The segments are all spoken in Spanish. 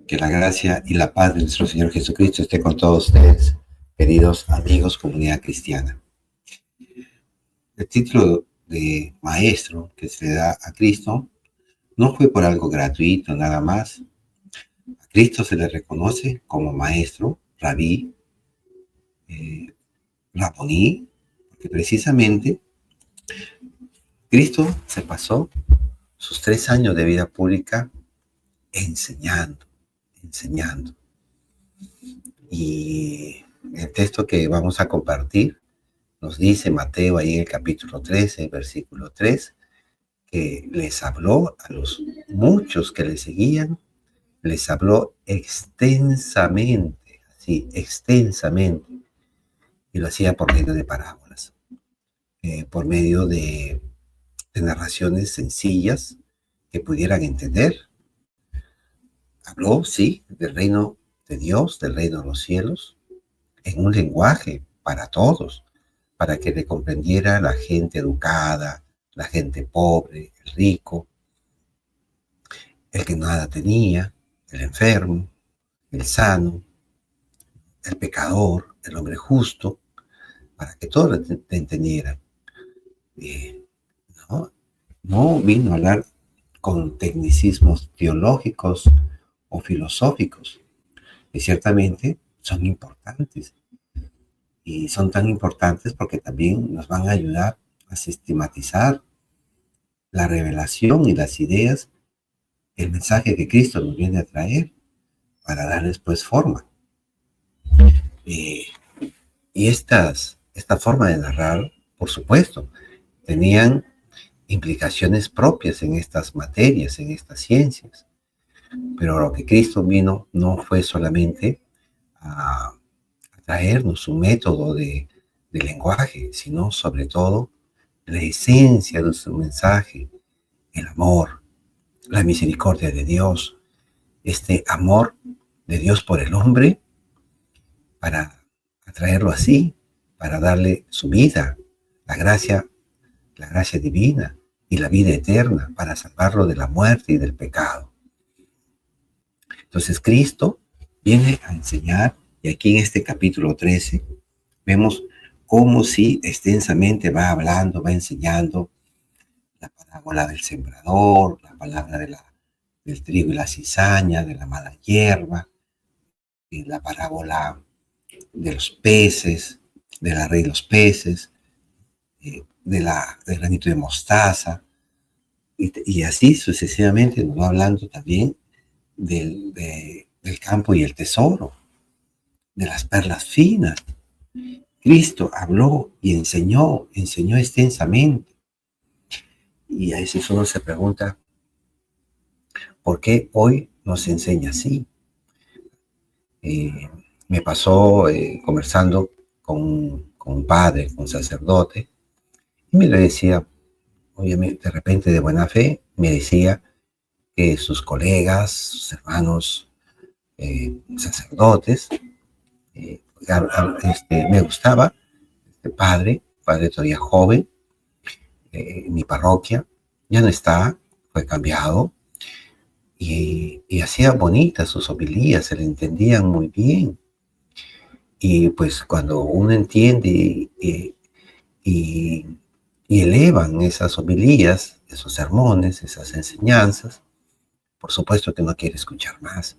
Que la gracia y la paz de nuestro Señor Jesucristo esté con todos ustedes, queridos amigos, comunidad cristiana. El título de maestro que se le da a Cristo no fue por algo gratuito, nada más. A Cristo se le reconoce como maestro, rabí, raboní, porque precisamente Cristo se pasó sus 3 años de vida pública enseñando. Y el texto que vamos a compartir nos dice Mateo ahí en el capítulo 13, versículo 3, que les habló a los muchos que le seguían, les habló extensamente, así, extensamente, y lo hacía por medio de parábolas, por medio de narraciones sencillas que pudieran entender. Habló, sí, del reino de Dios, del reino de los cielos, en un lenguaje para todos, para que le comprendiera la gente educada, la gente pobre, el rico, el que nada tenía, el enfermo, el sano, el pecador, el hombre justo, para que todos le entendieran. No vino a hablar con tecnicismos teológicos o filosóficos, que ciertamente son importantes. Y son tan importantes porque también nos van a ayudar a sistematizar la revelación y las ideas, el mensaje que Cristo nos viene a traer para darles pues forma. Y esta forma de narrar, por supuesto, tenían implicaciones propias en estas materias, en estas ciencias. Pero lo que Cristo vino no fue solamente a traernos un método de lenguaje, sino sobre todo la esencia de su mensaje, el amor, la misericordia de Dios, este amor de Dios por el hombre, para atraerlo así, para darle su vida, la gracia divina y la vida eterna, para salvarlo de la muerte y del pecado. Entonces Cristo viene a enseñar, y aquí en este capítulo 13 vemos cómo si extensamente va hablando, va enseñando la parábola del sembrador, la palabra del trigo y la cizaña, de la mala hierba, y la parábola de los peces, de la red de los peces, del granito de mostaza, y así sucesivamente nos va hablando también del campo y el tesoro, de las perlas finas. Cristo habló y enseñó extensamente. Y a veces uno se pregunta, ¿por qué hoy nos enseña así? Me pasó conversando con un padre, con un sacerdote, y me le decía, oye, de repente de buena fe, me decía que sus colegas, sus hermanos sacerdotes, me gustaba este padre todavía joven, en mi parroquia, ya no está, fue cambiado, y hacía bonitas sus homilías, se le entendían muy bien. Y pues cuando uno entiende y elevan esas homilías, esos sermones, esas enseñanzas, por supuesto que no quiere escuchar más.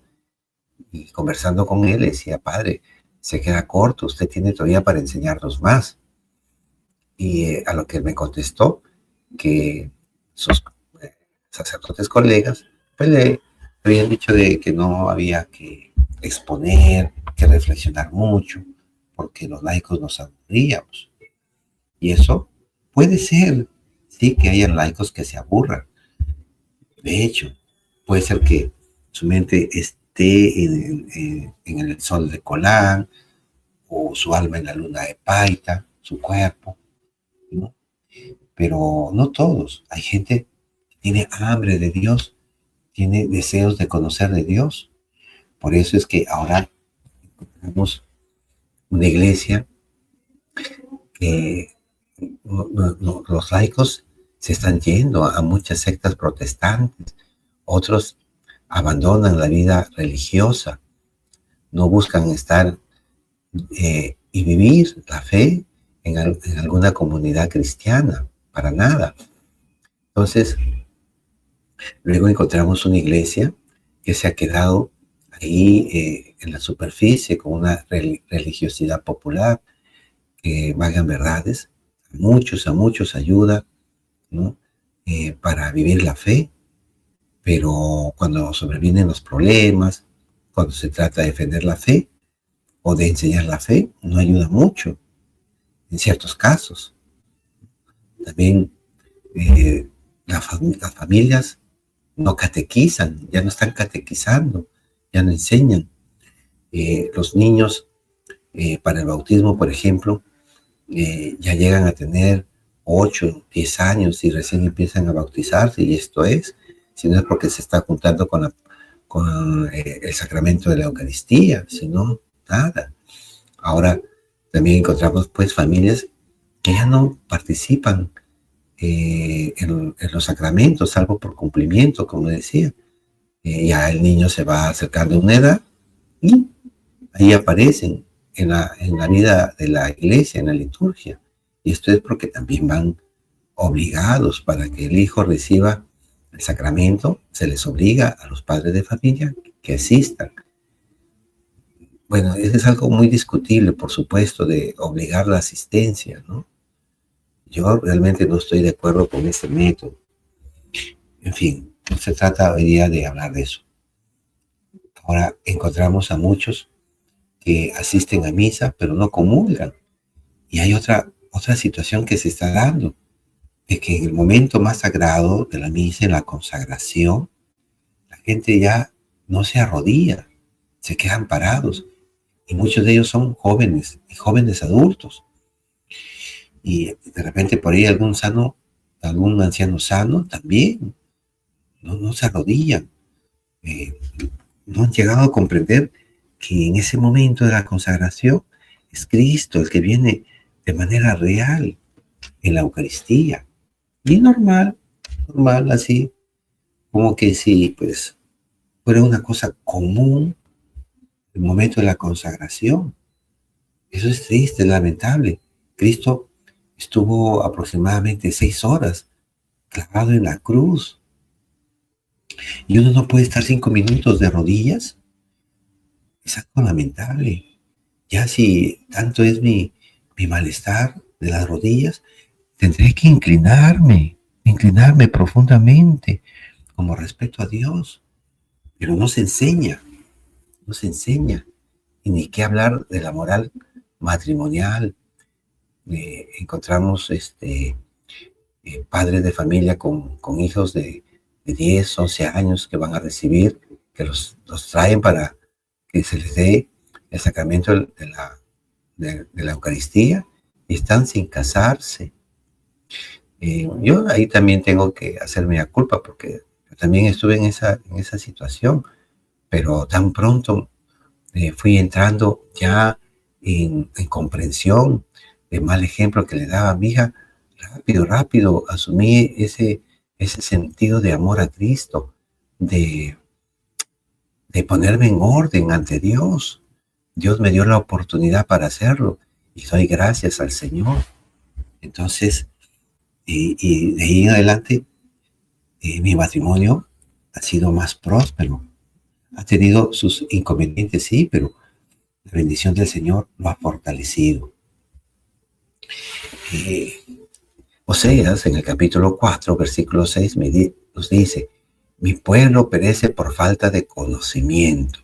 Y conversando con él, decía, padre, se queda corto, usted tiene todavía para enseñarnos más. Y a lo que él me contestó, que sus sacerdotes colegas pues le habían dicho de que no había que exponer, que reflexionar mucho, porque los laicos nos aburríamos. Y eso puede ser, sí, que hayan laicos que se aburran. De hecho, puede ser que su mente esté en el sol de Colán, o su alma en la luna de Paita, su cuerpo, ¿no? Pero no todos. Hay gente que tiene hambre de Dios, tiene deseos de conocer de Dios. Por eso es que ahora tenemos una iglesia que los laicos se están yendo a muchas sectas protestantes, otros abandonan la vida religiosa, no buscan estar y vivir la fe en alguna comunidad cristiana, para nada. Entonces, luego encontramos una iglesia que se ha quedado ahí en la superficie con una religiosidad popular, que valgan verdades, a muchos ayuda, ¿no? Para vivir la fe, pero cuando sobrevienen los problemas, cuando se trata de defender la fe o de enseñar la fe, no ayuda mucho en ciertos casos. También las familias no catequizan, ya no están catequizando, ya no enseñan. Los niños para el bautismo, por ejemplo, ya llegan a tener 8, 10 años y recién empiezan a bautizarse, y esto es, si no es porque se está juntando con el sacramento de la Eucaristía, sino nada. Ahora también encontramos pues familias que ya no participan en los sacramentos, salvo por cumplimiento, como decía. Ya el niño se va acercando a una edad y ahí aparecen en la vida de la iglesia, en la liturgia. Y esto es porque también van obligados para que el hijo reciba el sacramento, se les obliga a los padres de familia que asistan. Bueno, eso es algo muy discutible, por supuesto, de obligar la asistencia, ¿no? Yo realmente no estoy de acuerdo con ese método. En fin, no se trata hoy día de hablar de eso. Ahora encontramos a muchos que asisten a misa, pero no comulgan. Y hay otra situación que se está dando, de que en el momento más sagrado de la misa, en la consagración, la gente ya no se arrodilla, se quedan parados. Y muchos de ellos son jóvenes y jóvenes adultos. Y de repente por ahí algún anciano sano también no se arrodillan. No han llegado a comprender que en ese momento de la consagración es Cristo el que viene de manera real en la Eucaristía. Y normal, así, como que si pues fuera una cosa común el momento de la consagración. Eso es triste, es lamentable. Cristo estuvo aproximadamente 6 horas clavado en la cruz. Y uno no puede estar 5 minutos de rodillas. Es algo lamentable. Ya si tanto es mi malestar de las rodillas, tendré que inclinarme profundamente, como respeto a Dios. Pero no se enseña. Y ni qué hablar de la moral matrimonial. Encontramos padres de familia con hijos de 10, 11 años que van a recibir, que los traen para que se les dé el sacramento de la Eucaristía, y están sin casarse. Yo ahí también tengo que hacerme la culpa, porque yo también estuve en esa situación, pero tan pronto fui entrando ya en comprensión del mal ejemplo que le daba a mi hija. Rápido asumí ese sentido de amor a Cristo, de ponerme en orden ante Dios. Dios me dio la oportunidad para hacerlo y doy gracias al Señor. Entonces, y de ahí en adelante, mi matrimonio ha sido más próspero. Ha tenido sus inconvenientes, sí, pero la bendición del Señor lo ha fortalecido. Oseas, en el capítulo 4, versículo 6, nos dice: mi pueblo perece por falta de conocimiento.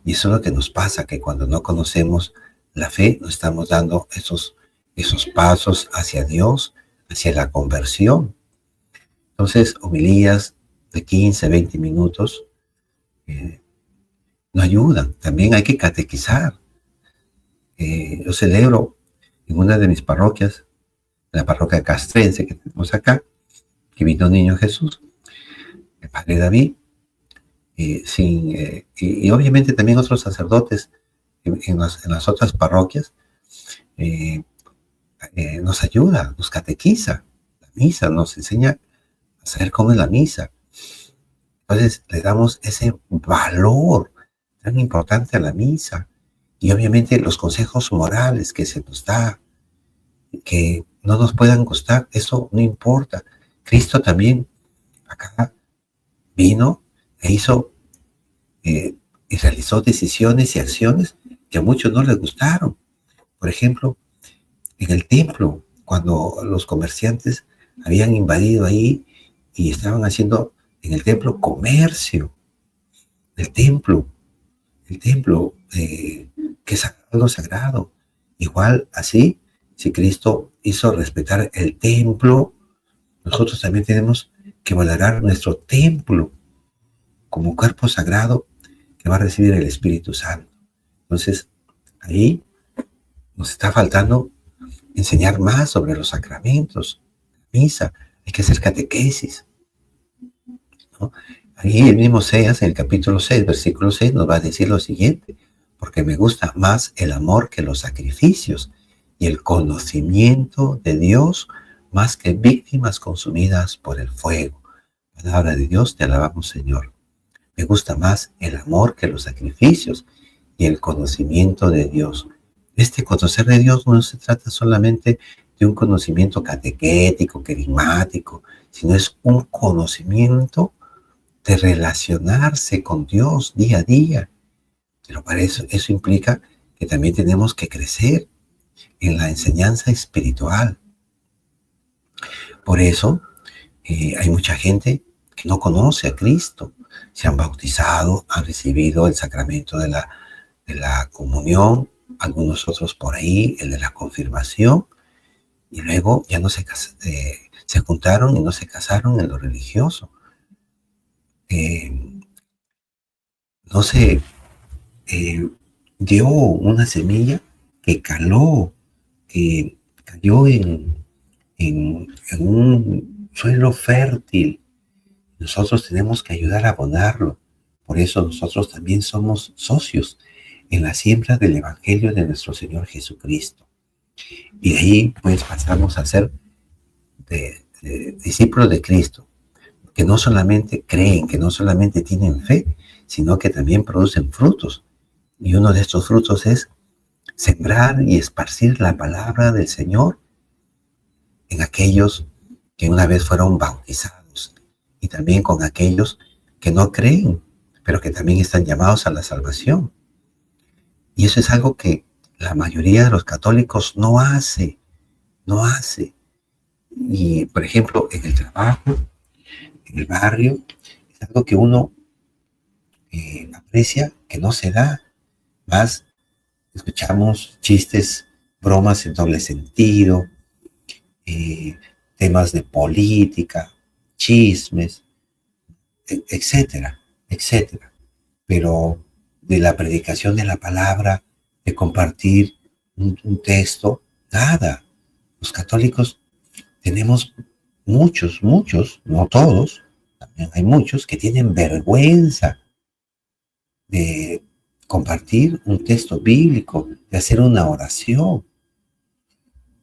Y eso es lo que nos pasa, que cuando no conocemos la fe, no estamos dando esos pasos hacia Dios, hacia la conversión. Entonces, homilías de 15, 20 minutos no ayudan. También hay que catequizar. Yo celebro en una de mis parroquias, la parroquia castrense que tenemos acá, que vino Niño Jesús, el Padre David, y obviamente también otros sacerdotes en las otras parroquias, nos ayuda, nos catequiza. La misa nos enseña a saber cómo es la misa. Entonces le damos ese valor tan importante a la misa. Y obviamente los consejos morales que se nos da, que no nos puedan gustar, eso no importa. Cristo también acá vino e hizo y realizó decisiones y acciones que a muchos no les gustaron. Por ejemplo, en el templo, cuando los comerciantes habían invadido ahí y estaban haciendo en el templo comercio, el templo, que es algo sagrado. Igual así, si Cristo hizo respetar el templo, nosotros también tenemos que valorar nuestro templo como cuerpo sagrado que va a recibir el Espíritu Santo. Entonces, ahí nos está faltando enseñar más sobre los sacramentos, misa, hay que hacer catequesis, ¿no? Ahí el mismo Oseas, en el capítulo 6, versículo 6, nos va a decir lo siguiente: porque me gusta más el amor que los sacrificios y el conocimiento de Dios más que víctimas consumidas por el fuego. Palabra de Dios, te alabamos, Señor. Me gusta más el amor que los sacrificios y el conocimiento de Dios. Este conocer de Dios no se trata solamente de un conocimiento catequético, querigmático, sino es un conocimiento de relacionarse con Dios día a día. Pero para eso implica que también tenemos que crecer en la enseñanza espiritual. Por eso hay mucha gente que no conoce a Cristo. Se han bautizado, han recibido el sacramento de la comunión, algunos otros por ahí, el de la confirmación, y luego ya no se juntaron y no se casaron en lo religioso. No se dio una semilla que caló, que cayó en un suelo fértil. Nosotros tenemos que ayudar a abonarlo. Por eso nosotros también somos socios en la siembra del Evangelio de nuestro Señor Jesucristo. Y de ahí pues pasamos a ser discípulos de Cristo, que no solamente creen, que no solamente tienen fe, sino que también producen frutos. Y uno de estos frutos es sembrar y esparcir la palabra del Señor en aquellos que una vez fueron bautizados y también con aquellos que no creen, pero que también están llamados a la salvación. Y eso es algo que la mayoría de los católicos no hace. Y, por ejemplo, en el trabajo, en el barrio, es algo que uno aprecia, que no se da. Más escuchamos chistes, bromas en doble sentido, temas de política, chismes, etcétera, etcétera. Pero de la predicación de la palabra, de compartir un texto, nada. Los católicos tenemos muchos, no todos, también hay muchos que tienen vergüenza de compartir un texto bíblico, de hacer una oración.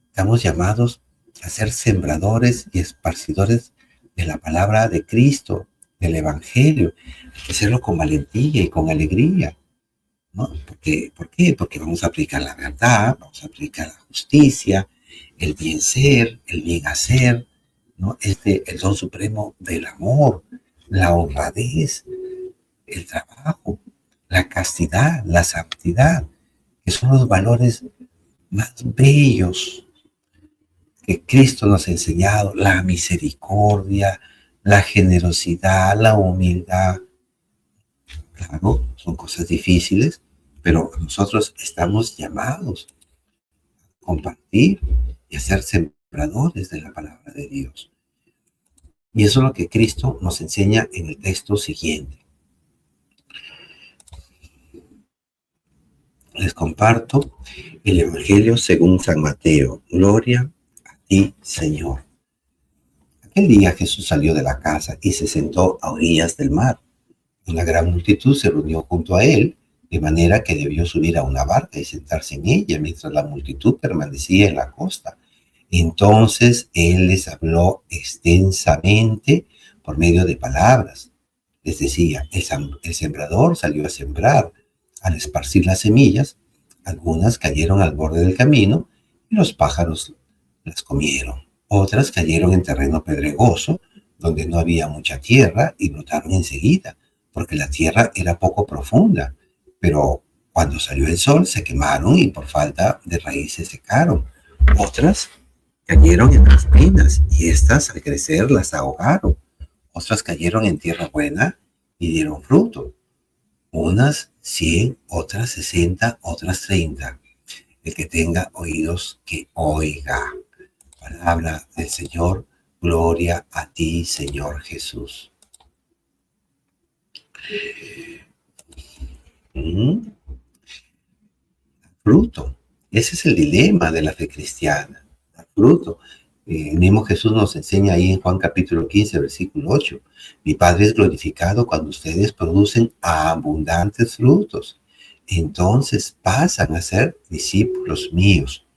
Estamos llamados a ser sembradores y esparcidores de la palabra de Cristo, del Evangelio, hacerlo con valentía y con alegría, ¿no? ¿Por qué? Porque vamos a aplicar la verdad, vamos a aplicar la justicia, el bien ser, el bien hacer, ¿no? El don supremo del amor, la honradez, el trabajo, la castidad, la santidad, que son los valores más bellos que Cristo nos ha enseñado, la misericordia, la generosidad, la humildad. Claro, son cosas difíciles, pero nosotros estamos llamados a compartir y a ser sembradores de la palabra de Dios. Y eso es lo que Cristo nos enseña en el texto siguiente. Les comparto el Evangelio según San Mateo. Gloria a ti, Señor. Aquel día Jesús salió de la casa y se sentó a orillas del mar. Una gran multitud se reunió junto a él, de manera que debió subir a una barca y sentarse en ella mientras la multitud permanecía en la costa. Entonces él les habló extensamente por medio de palabras. les decía, el sembrador salió a sembrar. Al esparcir las semillas, algunas cayeron al borde del camino y los pájaros las comieron. Otras cayeron en terreno pedregoso, donde no había mucha tierra y brotaron enseguida, porque la tierra era poco profunda. Pero cuando salió el sol se quemaron y por falta de raíz se secaron. Otras cayeron en las espinas y estas al crecer las ahogaron. Otras cayeron en tierra buena y dieron fruto. Unas 100, otras 60, otras 30. El que tenga oídos, que oiga. Palabra del Señor, gloria a ti, Señor Jesús. Fruto. Ese es el dilema de la fe cristiana. Fruto. El mismo Jesús nos enseña ahí en Juan capítulo 15, versículo 8. Mi Padre es glorificado cuando ustedes producen abundantes frutos. Entonces pasan a ser discípulos míos.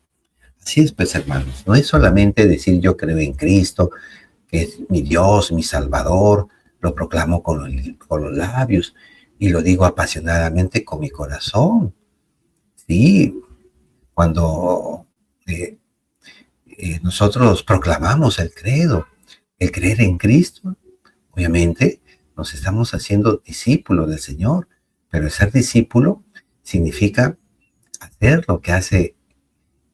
Así es, pues, hermanos. No es solamente decir yo creo en Cristo, que es mi Dios, mi Salvador, lo proclamo con los labios y lo digo apasionadamente con mi corazón. Sí, cuando nosotros proclamamos el credo, el creer en Cristo, obviamente nos estamos haciendo discípulos del Señor, pero el ser discípulo significa hacer lo que hace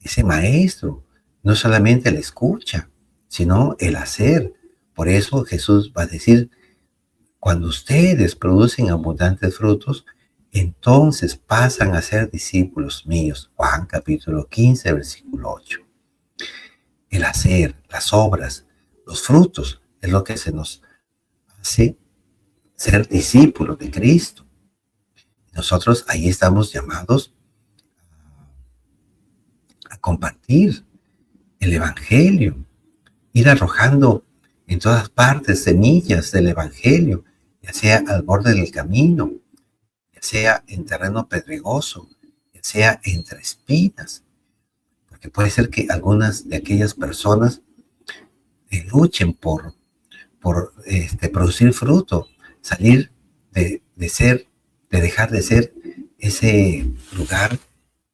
ese maestro, no solamente el escucha, sino el hacer. Por eso Jesús va a decir, cuando ustedes producen abundantes frutos, entonces pasan a ser discípulos míos. Juan capítulo 15, versículo 8. El hacer, las obras, los frutos, es lo que se nos hace ser discípulos de Cristo. Nosotros ahí estamos llamados a compartir el Evangelio, ir arrojando en todas partes semillas del Evangelio, ya sea al borde del camino, ya sea en terreno pedregoso, ya sea entre espinas, porque puede ser que algunas de aquellas personas luchen por producir fruto, salir de dejar de ser ese lugar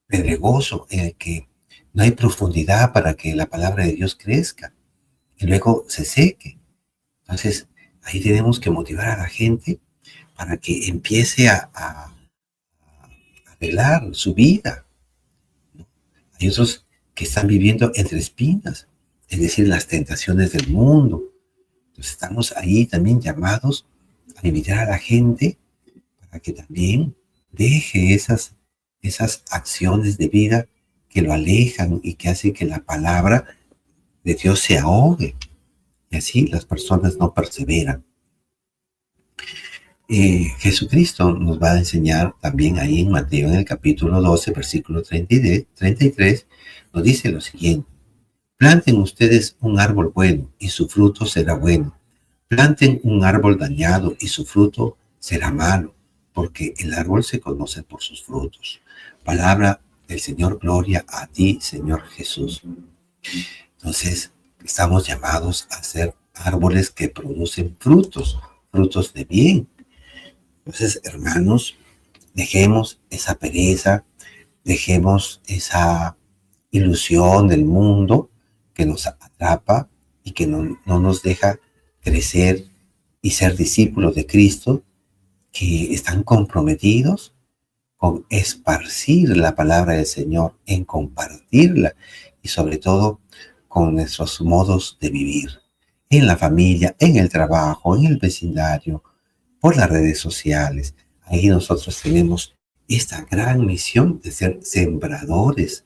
pedregoso en el que no hay profundidad para que la palabra de Dios crezca y luego se seque. Entonces, ahí tenemos que motivar a la gente para que empiece a arreglar su vida. Hay otros que están viviendo entre espinas, es decir, las tentaciones del mundo. Entonces, estamos ahí también llamados a invitar a la gente para que también deje esas acciones de vida que lo alejan y que hacen que la palabra de Dios se ahogue. Y así las personas no perseveran. Jesucristo nos va a enseñar también ahí en Mateo, en el capítulo 12, versículo 33, nos dice lo siguiente. Planten ustedes un árbol bueno y su fruto será bueno. Planten un árbol dañado y su fruto será malo, porque el árbol se conoce por sus frutos. Palabra del Señor, gloria a ti, Señor Jesús. Entonces, estamos llamados a ser árboles que producen frutos de bien. Entonces, hermanos, dejemos esa pereza, dejemos esa ilusión del mundo que nos atrapa y que no nos deja crecer y ser discípulos de Cristo, que están comprometidos con esparcir la palabra del Señor, en compartirla y sobre todo con nuestros modos de vivir, en la familia, en el trabajo, en el vecindario, por las redes sociales. Ahí nosotros tenemos esta gran misión de ser sembradores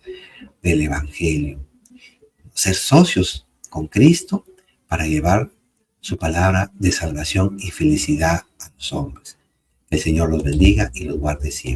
del Evangelio, ser socios con Cristo para llevar su palabra de salvación y felicidad a los hombres. Que el Señor los bendiga y los guarde siempre.